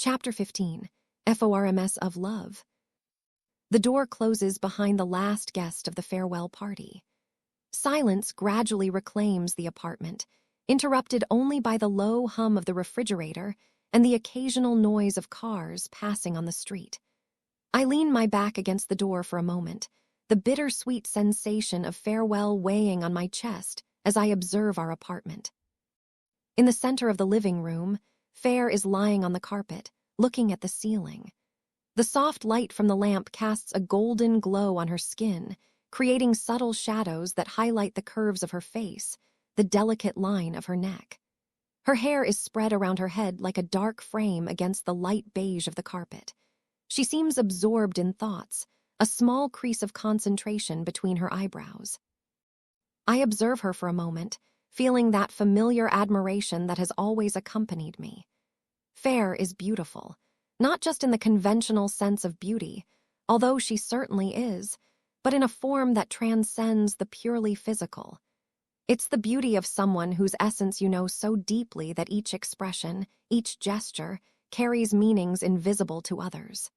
Chapter 15, FORMS of Love. The door closes behind the last guest of the farewell party. Silence gradually reclaims the apartment, interrupted only by the low hum of the refrigerator and the occasional noise of cars passing on the street. I lean my back against the door for a moment, the bittersweet sensation of farewell weighing on my chest as I observe our apartment. In the center of the living room, Fair is lying on the carpet, looking at the ceiling. The soft light from the lamp casts a golden glow on her skin, creating subtle shadows that highlight the curves of her face, the delicate line of her neck. Her hair is spread around her head like a dark frame against the light beige of the carpet. She seems absorbed in thoughts, a small crease of concentration between her eyebrows. I observe her for a moment, feeling that familiar admiration that has always accompanied me. Fair is beautiful, not just in the conventional sense of beauty, although she certainly is, but in a form that transcends the purely physical. It's the beauty of someone whose essence you know so deeply that each expression, each gesture, carries meanings invisible to others.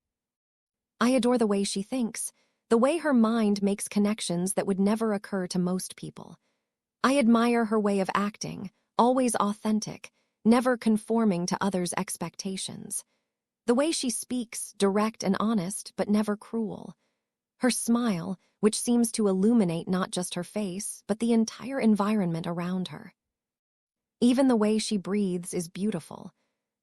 I adore the way she thinks, the way her mind makes connections that would never occur to most people. I admire her way of acting, always authentic, never conforming to others' expectations. The way she speaks, direct and honest, but never cruel. Her smile, which seems to illuminate not just her face, but the entire environment around her. Even the way she breathes is beautiful.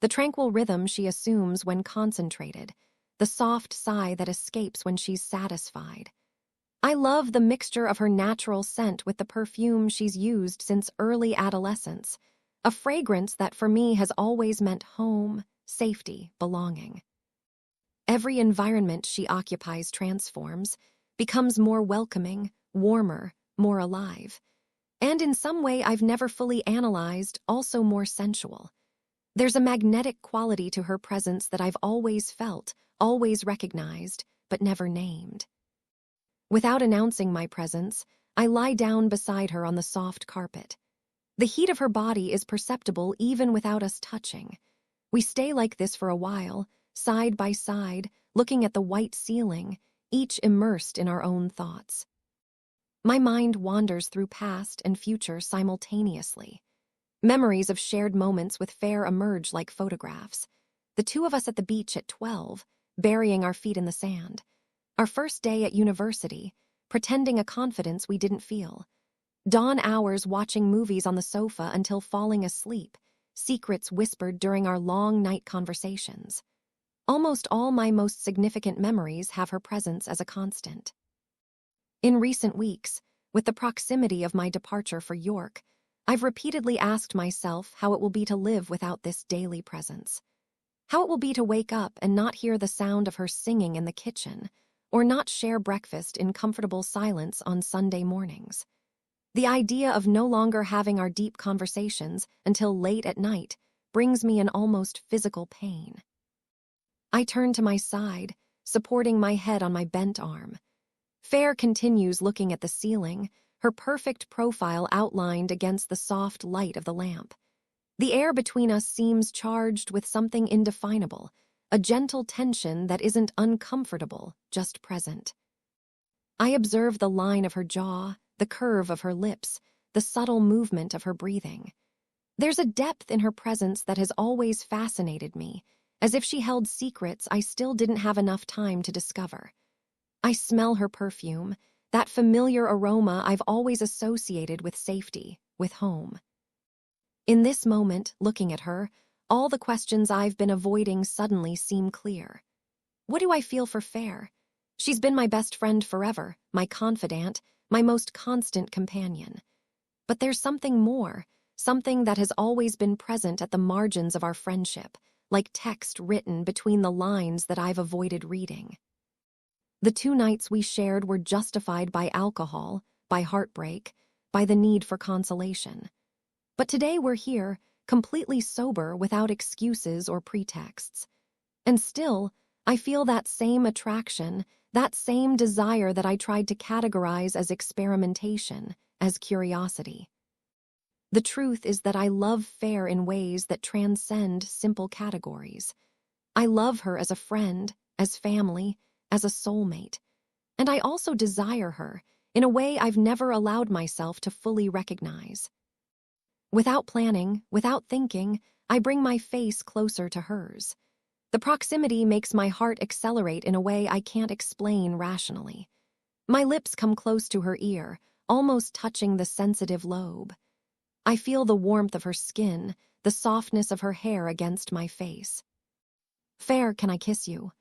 The tranquil rhythm she assumes when concentrated, the soft sigh that escapes when she's satisfied. I love the mixture of her natural scent with the perfume she's used since early adolescence, a fragrance that for me has always meant home, safety, belonging. Every environment she occupies transforms, becomes more welcoming, warmer, more alive. And in some way I've never fully analyzed, also more sensual. There's a magnetic quality to her presence that I've always felt, always recognized, but never named. Without announcing my presence, I lie down beside her on the soft carpet. The heat of her body is perceptible even without us touching. We stay like this for a while, side by side, looking at the white ceiling, each immersed in our own thoughts. My mind wanders through past and future simultaneously. Memories of shared moments with Fair emerge like photographs. The two of us at the beach at 12, burying our feet in the sand. Our first day at university, pretending a confidence we didn't feel. Dawn hours watching movies on the sofa until falling asleep, secrets whispered during our long night conversations. Almost all my most significant memories have her presence as a constant. In recent weeks, with the proximity of my departure for York, I've repeatedly asked myself how it will be to live without this daily presence. How it will be to wake up and not hear the sound of her singing in the kitchen, or not share breakfast in comfortable silence on Sunday mornings. The idea of no longer having our deep conversations until late at night brings me an almost physical pain. I turn to my side, supporting my head on my bent arm. Fair continues looking at the ceiling, her perfect profile outlined against the soft light of the lamp. The air between us seems charged with something indefinable, a gentle tension that isn't uncomfortable, just present. I observe the line of her jaw, the curve of her lips, the subtle movement of her breathing. There's a depth in her presence that has always fascinated me, as if she held secrets I still didn't have enough time to discover. I smell her perfume, that familiar aroma I've always associated with safety, with home. In this moment, looking at her, all the questions I've been avoiding suddenly seem clear. What do I feel for Fair? She's been my best friend forever, my confidant, my most constant companion. But there's something more, something that has always been present at the margins of our friendship, like text written between the lines that I've avoided reading. The 2 nights we shared were justified by alcohol, by heartbreak, by the need for consolation. But today we're here, completely sober, without excuses or pretexts. And still, I feel that same attraction, that same desire that I tried to categorize as experimentation, as curiosity. The truth is that I love Fair in ways that transcend simple categories. I love her as a friend, as family, as a soulmate. And I also desire her in a way I've never allowed myself to fully recognize. Without planning, without thinking, I bring my face closer to hers. The proximity makes my heart accelerate in a way I can't explain rationally. My lips come close to her ear, almost touching the sensitive lobe. I feel the warmth of her skin, the softness of her hair against my face. "Fair, can I kiss you?"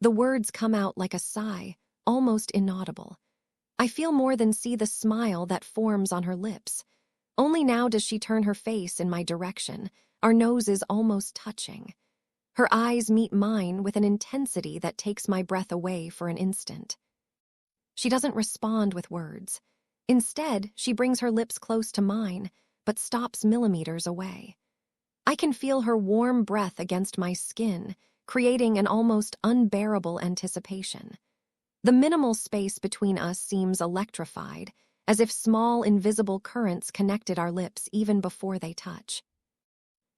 The words come out like a sigh, almost inaudible. I feel more than see the smile that forms on her lips. Only now does she turn her face in my direction, our noses almost touching. Her eyes meet mine with an intensity that takes my breath away for an instant. She doesn't respond with words. Instead, she brings her lips close to mine, but stops millimeters away. I can feel her warm breath against my skin, creating an almost unbearable anticipation. The minimal space between us seems electrified, as if small invisible currents connected our lips even before they touch.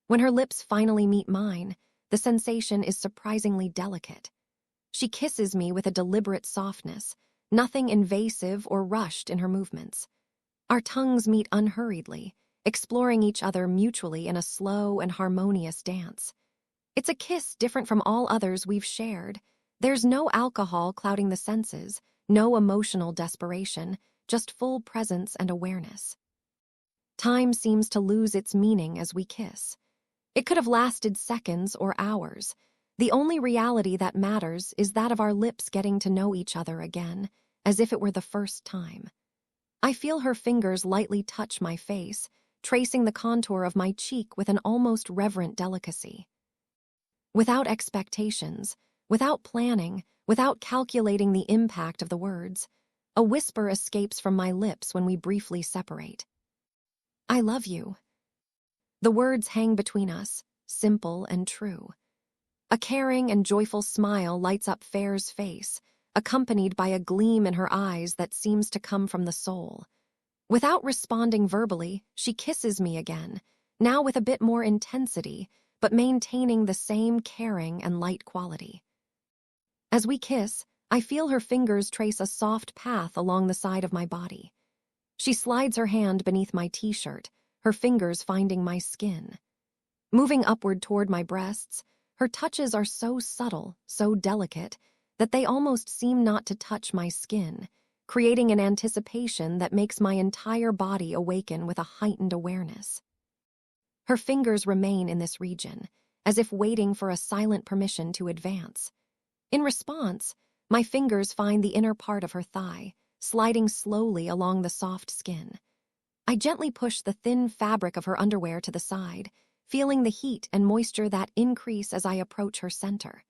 When her lips finally meet mine, the sensation is surprisingly delicate. She kisses me with a deliberate softness, nothing invasive or rushed in her movements. Our tongues meet unhurriedly, exploring each other mutually in a slow and harmonious dance. It's a kiss different from all others we've shared. There's no alcohol clouding the senses, no emotional desperation, just full presence and awareness. Time seems to lose its meaning as we kiss. It could have lasted seconds or hours. The only reality that matters is that of our lips getting to know each other again, as if it were the first time. I feel her fingers lightly touch my face, tracing the contour of my cheek with an almost reverent delicacy. Without expectations, without planning, without calculating the impact of the words, a whisper escapes from my lips when we briefly separate. "I love you." The words hang between us, simple and true. A caring and joyful smile lights up Fair's face, accompanied by a gleam in her eyes that seems to come from the soul. Without responding verbally, she kisses me again, now with a bit more intensity, but maintaining the same caring and light quality. As we kiss, I feel her fingers trace a soft path along the side of my body. She slides her hand beneath my t-shirt, her fingers finding my skin. Moving upward toward my breasts, her touches are so subtle, so delicate, that they almost seem not to touch my skin, creating an anticipation that makes my entire body awaken with a heightened awareness. Her fingers remain in this region, as if waiting for a silent permission to advance. In response, my fingers find the inner part of her thigh, sliding slowly along the soft skin. I gently push the thin fabric of her underwear to the side, feeling the heat and moisture that increase as I approach her center.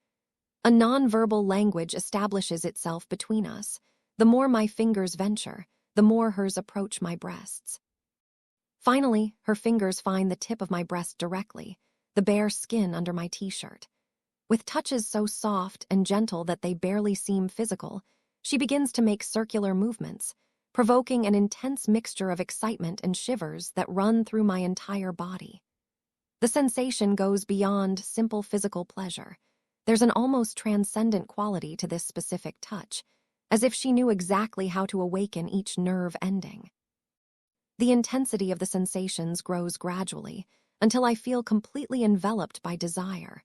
A nonverbal language establishes itself between us. The more my fingers venture, the more hers approach my breasts. Finally, her fingers find the tip of my breast directly, the bare skin under my t-shirt. With touches so soft and gentle that they barely seem physical, she begins to make circular movements, provoking an intense mixture of excitement and shivers that run through my entire body. The sensation goes beyond simple physical pleasure. There's an almost transcendent quality to this specific touch, as if she knew exactly how to awaken each nerve ending. The intensity of the sensations grows gradually, until I feel completely enveloped by desire.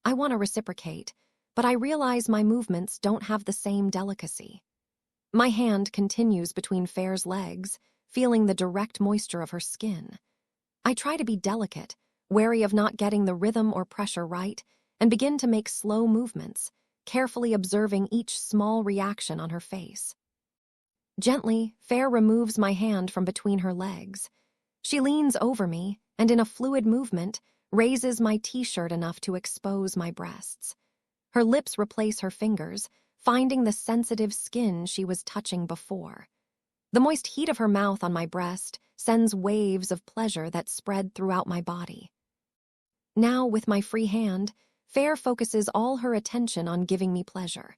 I want to reciprocate, but I realize my movements don't have the same delicacy. My hand continues between Fair's legs, feeling the direct moisture of her skin. I try to be delicate, wary of not getting the rhythm or pressure right, and begin to make slow movements, carefully observing each small reaction on her face. Gently, Fair removes my hand from between her legs. She leans over me, and in a fluid movement, raises my t-shirt enough to expose my breasts. Her lips replace her fingers, finding the sensitive skin she was touching before. The moist heat of her mouth on my breast sends waves of pleasure that spread throughout my body. Now, with my free hand, Fair focuses all her attention on giving me pleasure.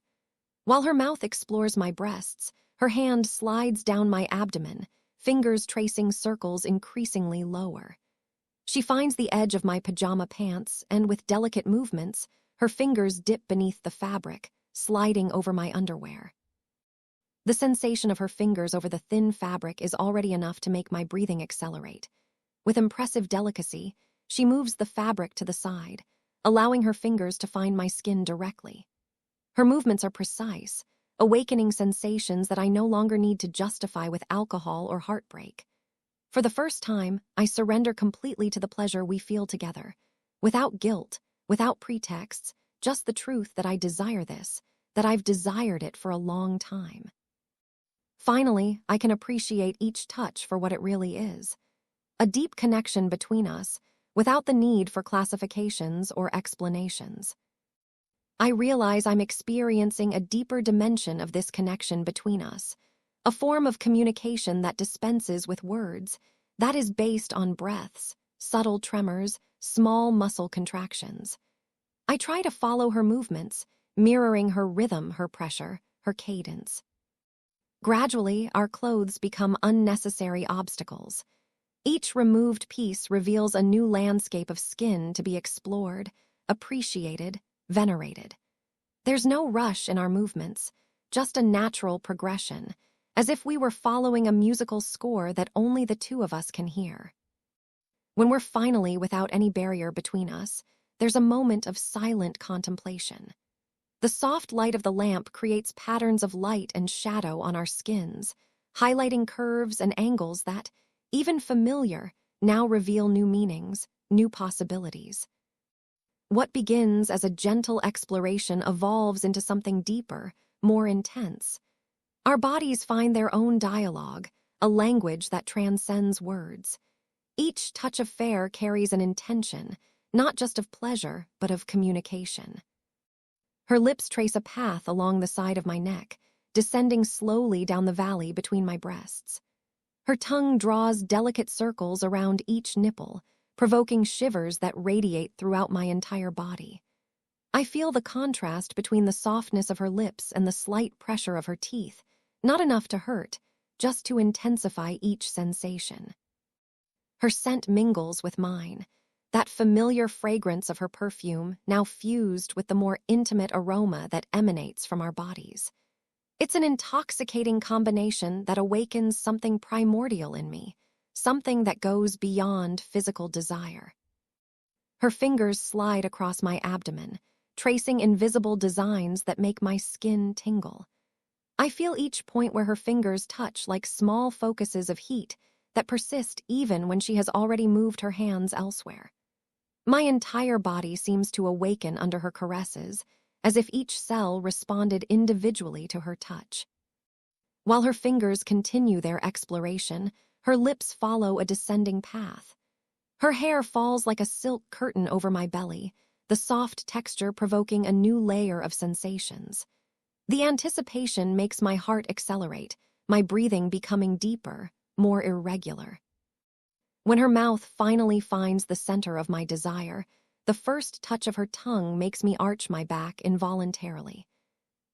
While her mouth explores my breasts, her hand slides down my abdomen, fingers tracing circles increasingly lower. She finds the edge of my pajama pants, and with delicate movements, her fingers dip beneath the fabric, sliding over my underwear. The sensation of her fingers over the thin fabric is already enough to make my breathing accelerate. With impressive delicacy, she moves the fabric to the side, allowing her fingers to find my skin directly. Her movements are precise, awakening sensations that I no longer need to justify with alcohol or heartbreak. For the first time, I surrender completely to the pleasure we feel together, without guilt, without pretexts, just the truth that I desire this, that I've desired it for a long time. Finally, I can appreciate each touch for what it really is. A deep connection between us, without the need for classifications or explanations. I realize I'm experiencing a deeper dimension of this connection between us, a form of communication that dispenses with words, that is based on breaths, subtle tremors, small muscle contractions. I try to follow her movements, mirroring her rhythm, her pressure, her cadence. Gradually, our clothes become unnecessary obstacles. Each removed piece reveals a new landscape of skin to be explored, appreciated, venerated. There's no rush in our movements, just a natural progression, as if we were following a musical score that only the two of us can hear. When we're finally without any barrier between us, there's a moment of silent contemplation. The soft light of the lamp creates patterns of light and shadow on our skins, highlighting curves and angles that, even familiar, now reveal new meanings, new possibilities. What begins as a gentle exploration evolves into something deeper, more intense. Our bodies find their own dialogue, a language that transcends words. Each touch of fare carries an intention, not just of pleasure, but of communication. Her lips trace a path along the side of my neck, descending slowly down the valley between my breasts. Her tongue draws delicate circles around each nipple, provoking shivers that radiate throughout my entire body. I feel the contrast between the softness of her lips and the slight pressure of her teeth, not enough to hurt, just to intensify each sensation. Her scent mingles with mine, that familiar fragrance of her perfume now fused with the more intimate aroma that emanates from our bodies. It's an intoxicating combination that awakens something primordial in me, something that goes beyond physical desire. Her fingers slide across my abdomen, tracing invisible designs that make my skin tingle. I feel each point where her fingers touch like small focuses of heat that persist even when she has already moved her hands elsewhere. My entire body seems to awaken under her caresses, as if each cell responded individually to her touch. While her fingers continue their exploration, her lips follow a descending path. Her hair falls like a silk curtain over my belly, the soft texture provoking a new layer of sensations. The anticipation makes my heart accelerate, my breathing becoming deeper, more irregular. When her mouth finally finds the center of my desire, the first touch of her tongue makes me arch my back involuntarily.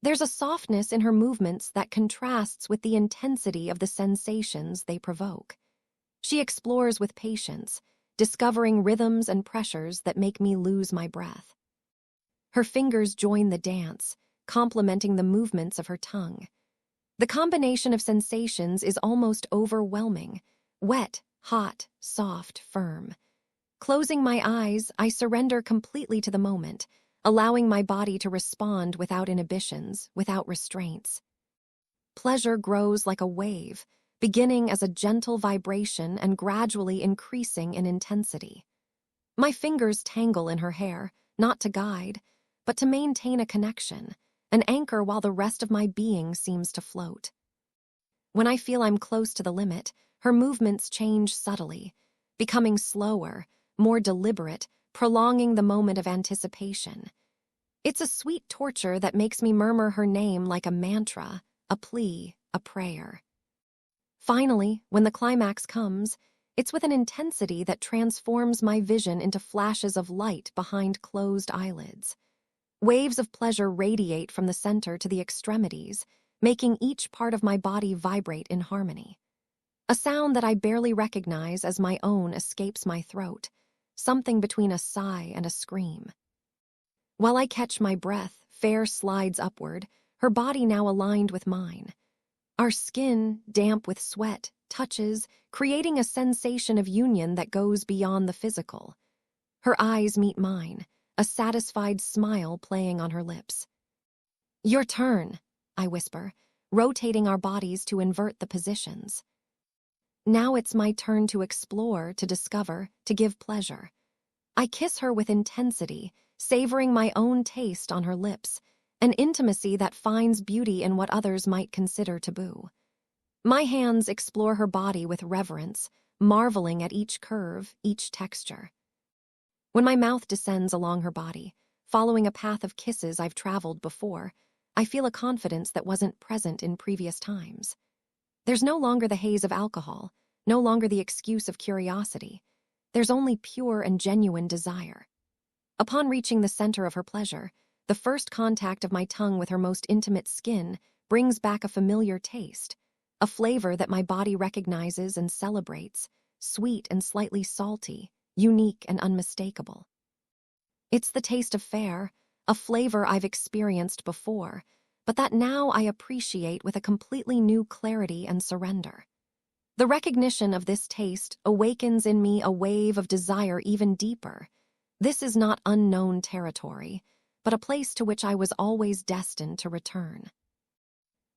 There's a softness in her movements that contrasts with the intensity of the sensations they provoke. She explores with patience, discovering rhythms and pressures that make me lose my breath. Her fingers join the dance, complementing the movements of her tongue. The combination of sensations is almost overwhelming, wet, hot, soft, firm. Closing my eyes, I surrender completely to the moment, allowing my body to respond without inhibitions, without restraints. Pleasure grows like a wave, beginning as a gentle vibration and gradually increasing in intensity. My fingers tangle in her hair, not to guide, but to maintain a connection, an anchor while the rest of my being seems to float. When I feel I'm close to the limit, her movements change subtly, becoming slower, more deliberate, prolonging the moment of anticipation. It's a sweet torture that makes me murmur her name like a mantra, a plea, a prayer. Finally, when the climax comes, it's with an intensity that transforms my vision into flashes of light behind closed eyelids. Waves of pleasure radiate from the center to the extremities, making each part of my body vibrate in harmony. A sound that I barely recognize as my own escapes my throat, something between a sigh and a scream. While I catch my breath, Fair slides upward, her body now aligned with mine. Our skin, damp with sweat, touches, creating a sensation of union that goes beyond the physical. Her eyes meet mine, a satisfied smile playing on her lips. "Your turn," I whisper, rotating our bodies to invert the positions. Now it's my turn to explore, to discover, to give pleasure. I kiss her with intensity, savoring my own taste on her lips, an intimacy that finds beauty in what others might consider taboo. My hands explore her body with reverence, marveling at each curve, each texture. When my mouth descends along her body, following a path of kisses I've traveled before, I feel a confidence that wasn't present in previous times. There's no longer the haze of alcohol, no longer the excuse of curiosity. There's only pure and genuine desire. Upon reaching the center of her pleasure, the first contact of my tongue with her most intimate skin brings back a familiar taste, a flavor that my body recognizes and celebrates, sweet and slightly salty, unique and unmistakable. It's the taste of Fair, a flavor I've experienced before, but that now I appreciate with a completely new clarity and surrender. The recognition of this taste awakens in me a wave of desire even deeper. This is not unknown territory, but a place to which I was always destined to return.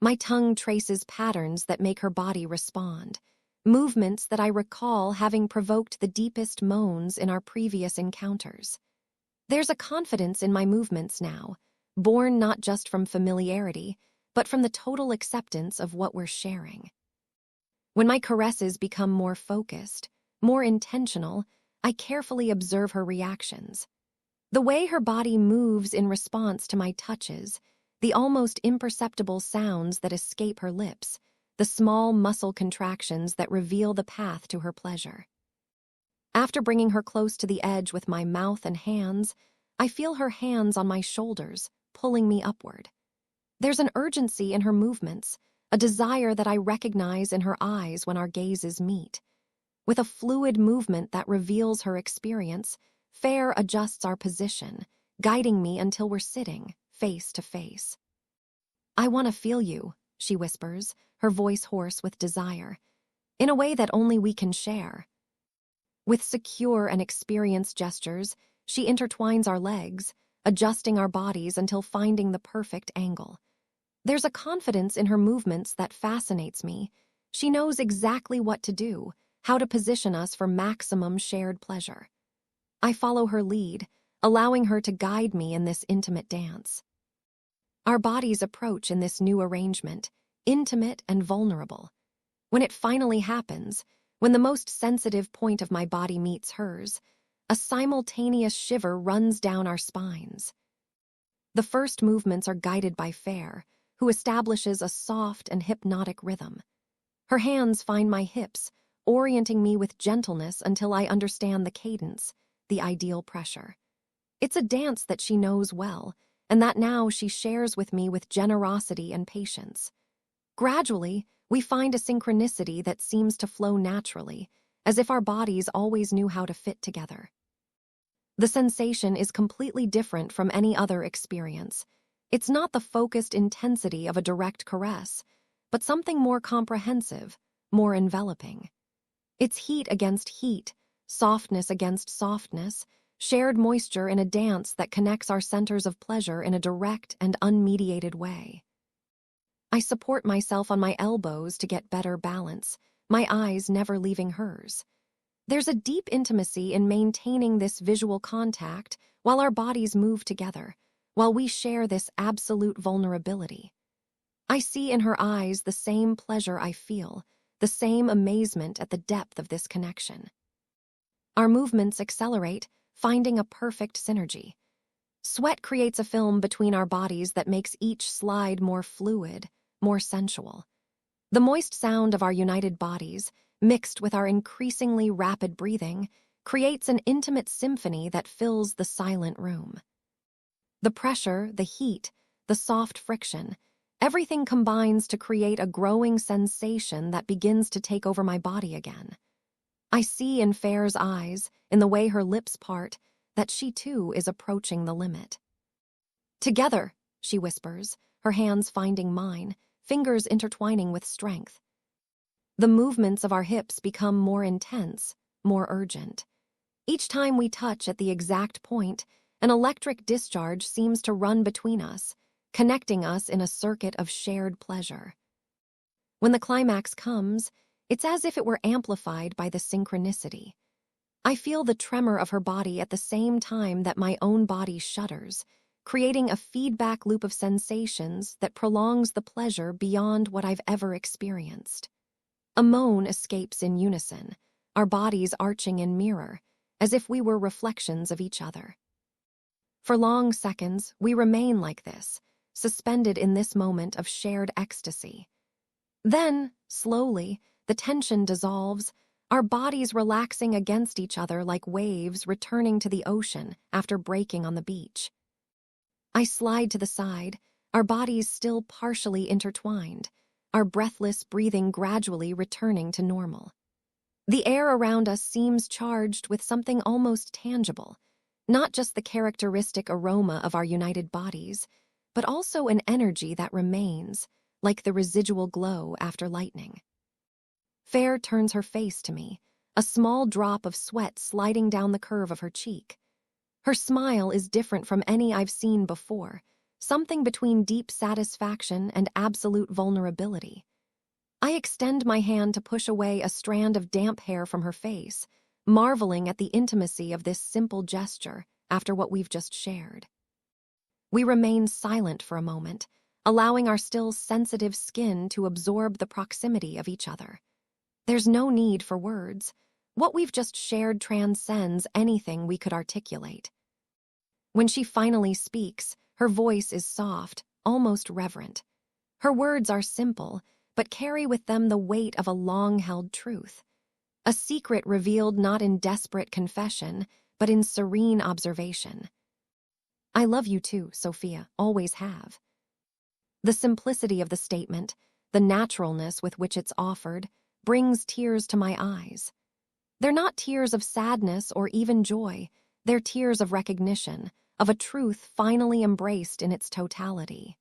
My tongue traces patterns that make her body respond, movements that I recall having provoked the deepest moans in our previous encounters. There's a confidence in my movements now, born not just from familiarity, but from the total acceptance of what we're sharing. When my caresses become more focused, more intentional, I carefully observe her reactions. The way her body moves in response to my touches, the almost imperceptible sounds that escape her lips, the small muscle contractions that reveal the path to her pleasure. After bringing her close to the edge with my mouth and hands, I feel her hands on my shoulders, pulling me upward. There's an urgency in her movements, a desire that I recognize in her eyes when our gazes meet. With a fluid movement that reveals her experience, Fair adjusts our position, guiding me until we're sitting, face to face. "I want to feel you," she whispers, her voice hoarse with desire, in a way that only we can share. With secure and experienced gestures, she intertwines our legs, adjusting our bodies until finding the perfect angle. There's a confidence in her movements that fascinates me. She knows exactly what to do, how to position us for maximum shared pleasure. I follow her lead, allowing her to guide me in this intimate dance. Our bodies approach in this new arrangement, intimate and vulnerable. When it finally happens, when the most sensitive point of my body meets hers, a simultaneous shiver runs down our spines. The first movements are guided by Fair, who establishes a soft and hypnotic rhythm. Her hands find my hips, orienting me with gentleness until I understand the cadence, the ideal pressure. It's a dance that she knows well, and that now she shares with me with generosity and patience. Gradually, we find a synchronicity that seems to flow naturally, as if our bodies always knew how to fit together. The sensation is completely different from any other experience. It's not the focused intensity of a direct caress, but something more comprehensive, more enveloping. It's heat against heat, softness against softness, shared moisture in a dance that connects our centers of pleasure in a direct and unmediated way. I support myself on my elbows to get better balance, my eyes never leaving hers. There's a deep intimacy in maintaining this visual contact while our bodies move together, while we share this absolute vulnerability. I see in her eyes the same pleasure I feel, the same amazement at the depth of this connection. Our movements accelerate, finding a perfect synergy. Sweat creates a film between our bodies that makes each slide more fluid, more sensual. The moist sound of our united bodies, mixed with our increasingly rapid breathing, creates an intimate symphony that fills the silent room. The pressure, the heat, the soft friction, everything combines to create a growing sensation that begins to take over my body again. I see in Fair's eyes, in the way her lips part, that she too is approaching the limit. "Together," she whispers, her hands finding mine, fingers intertwining with strength. The movements of our hips become more intense, more urgent. Each time we touch at the exact point, an electric discharge seems to run between us, connecting us in a circuit of shared pleasure. When the climax comes, it's as if it were amplified by the synchronicity. I feel the tremor of her body at the same time that my own body shudders, creating a feedback loop of sensations that prolongs the pleasure beyond what I've ever experienced. A moan escapes in unison, our bodies arching in mirror, as if we were reflections of each other. For long seconds, we remain like this, suspended in this moment of shared ecstasy. Then, slowly, the tension dissolves, our bodies relaxing against each other like waves returning to the ocean after breaking on the beach. I slide to the side, our bodies still partially intertwined, our breathless breathing gradually returning to normal. The air around us seems charged with something almost tangible, not just the characteristic aroma of our united bodies, but also an energy that remains, like the residual glow after lightning. Fair turns her face to me, a small drop of sweat sliding down the curve of her cheek. Her smile is different from any I've seen before, something between deep satisfaction and absolute vulnerability. I extend my hand to push away a strand of damp hair from her face, marveling at the intimacy of this simple gesture after what we've just shared. We remain silent for a moment, allowing our still sensitive skin to absorb the proximity of each other. There's no need for words. What we've just shared transcends anything we could articulate. When she finally speaks, her voice is soft, almost reverent. Her words are simple, but carry with them the weight of a long-held truth. A secret revealed not in desperate confession, but in serene observation. "I love you too, Sophia, always have." The simplicity of the statement, the naturalness with which it's offered, brings tears to my eyes. They're not tears of sadness or even joy, they're tears of recognition, of a truth finally embraced in its totality.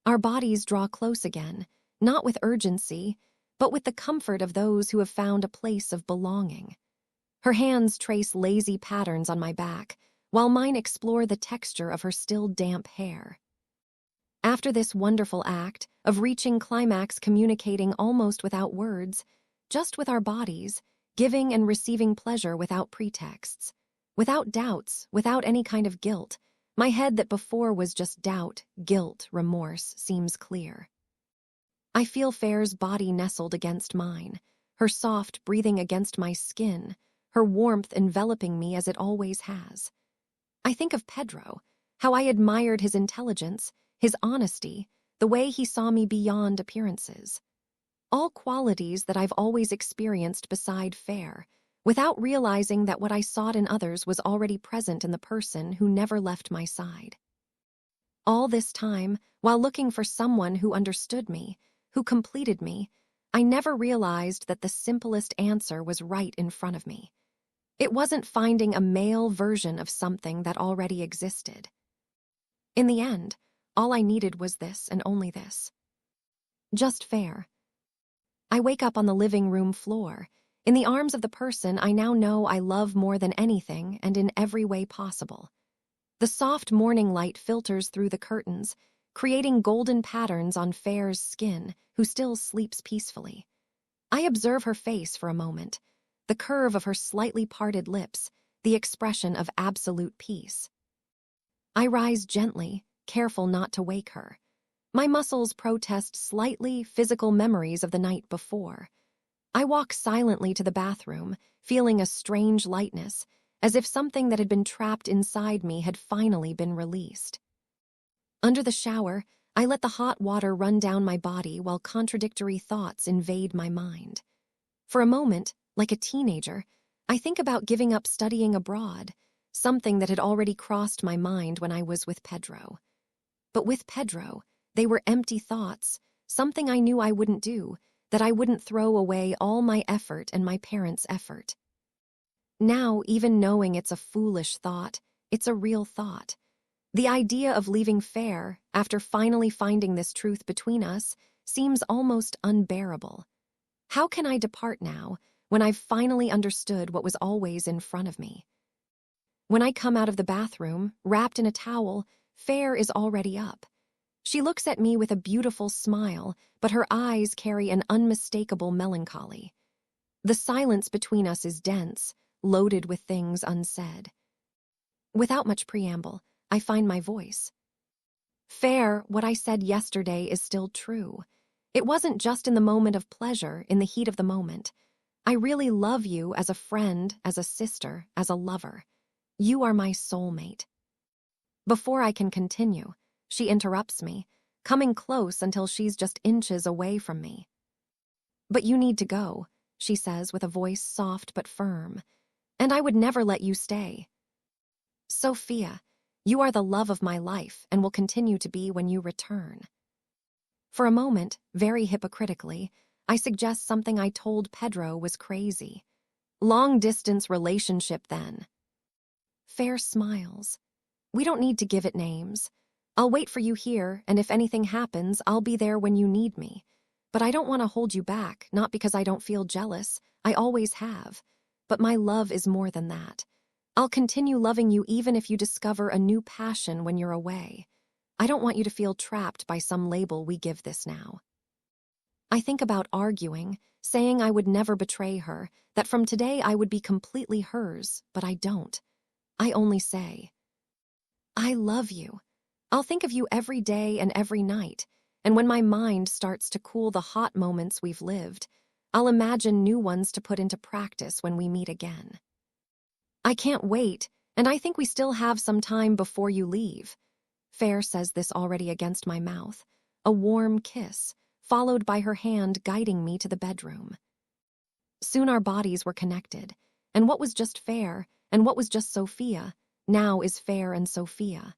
Our bodies draw close again, not with urgency, but with the comfort of those who have found a place of belonging. Her hands trace lazy patterns on my back, while mine explore the texture of her still damp hair. After this wonderful act of reaching climax, communicating almost without words, just with our bodies, giving and receiving pleasure without pretexts, without doubts, without any kind of guilt, my head that before was just doubt, guilt, remorse seems clear. I feel Fair's body nestled against mine, her soft breathing against my skin, her warmth enveloping me as it always has. I think of Pedro, how I admired his intelligence, his honesty, the way he saw me beyond appearances. All qualities that I've always experienced beside Fair, without realizing that what I sought in others was already present in the person who never left my side. All this time, while looking for someone who understood me, who completed me, I never realized that the simplest answer was right in front of me. It wasn't finding a male version of something that already existed. In the end, all I needed was this and only this. Just Fair. I wake up on the living room floor, in the arms of the person I now know I love more than anything and in every way possible. The soft morning light filters through the curtains, creating golden patterns on Fair's skin, who still sleeps peacefully. I observe her face for a moment, the curve of her slightly parted lips, the expression of absolute peace. I rise gently, careful not to wake her. My muscles protest slightly physical memories of the night before. I walk silently to the bathroom, feeling a strange lightness, as if something that had been trapped inside me had finally been released. Under the shower, I let the hot water run down my body while contradictory thoughts invade my mind. For a moment, like a teenager, I think about giving up studying abroad, something that had already crossed my mind when I was with Pedro. But with Pedro, they were empty thoughts, something I knew I wouldn't do, that I wouldn't throw away all my effort and my parents' effort. Now, even knowing it's a foolish thought, it's a real thought. The idea of leaving Fair, after finally finding this truth between us, seems almost unbearable. How can I depart now, when I've finally understood what was always in front of me? When I come out of the bathroom, wrapped in a towel, Fair is already up. She looks at me with a beautiful smile, but her eyes carry an unmistakable melancholy. The silence between us is dense, loaded with things unsaid. Without much preamble, I find my voice. Fair, what I said yesterday is still true. It wasn't just in the moment of pleasure, in the heat of the moment. I really love you as a friend, as a sister, as a lover. You are my soulmate. Before I can continue, she interrupts me, coming close until she's just inches away from me. But you need to go, she says with a voice soft but firm, and I would never let you stay. Sophia, you are the love of my life and will continue to be when you return. For a moment, very hypocritically, I suggest something I told Pedro was crazy. Long-distance relationship, then. Fair smiles. We don't need to give it names. I'll wait for you here, and if anything happens, I'll be there when you need me. But I don't want to hold you back, not because I don't feel jealous. I always have. But my love is more than that. I'll continue loving you even if you discover a new passion when you're away. I don't want you to feel trapped by some label we give this now. I think about arguing, saying I would never betray her, that from today I would be completely hers, but I don't. I only say, I love you. I'll think of you every day and every night, and when my mind starts to cool the hot moments we've lived, I'll imagine new ones to put into practice when we meet again. I can't wait, and I think we still have some time before you leave. Fair says this already against my mouth, a warm kiss, followed by her hand guiding me to the bedroom. Soon our bodies were connected, and what was just Fair, and what was just Sophia, now is Fair and Sophia.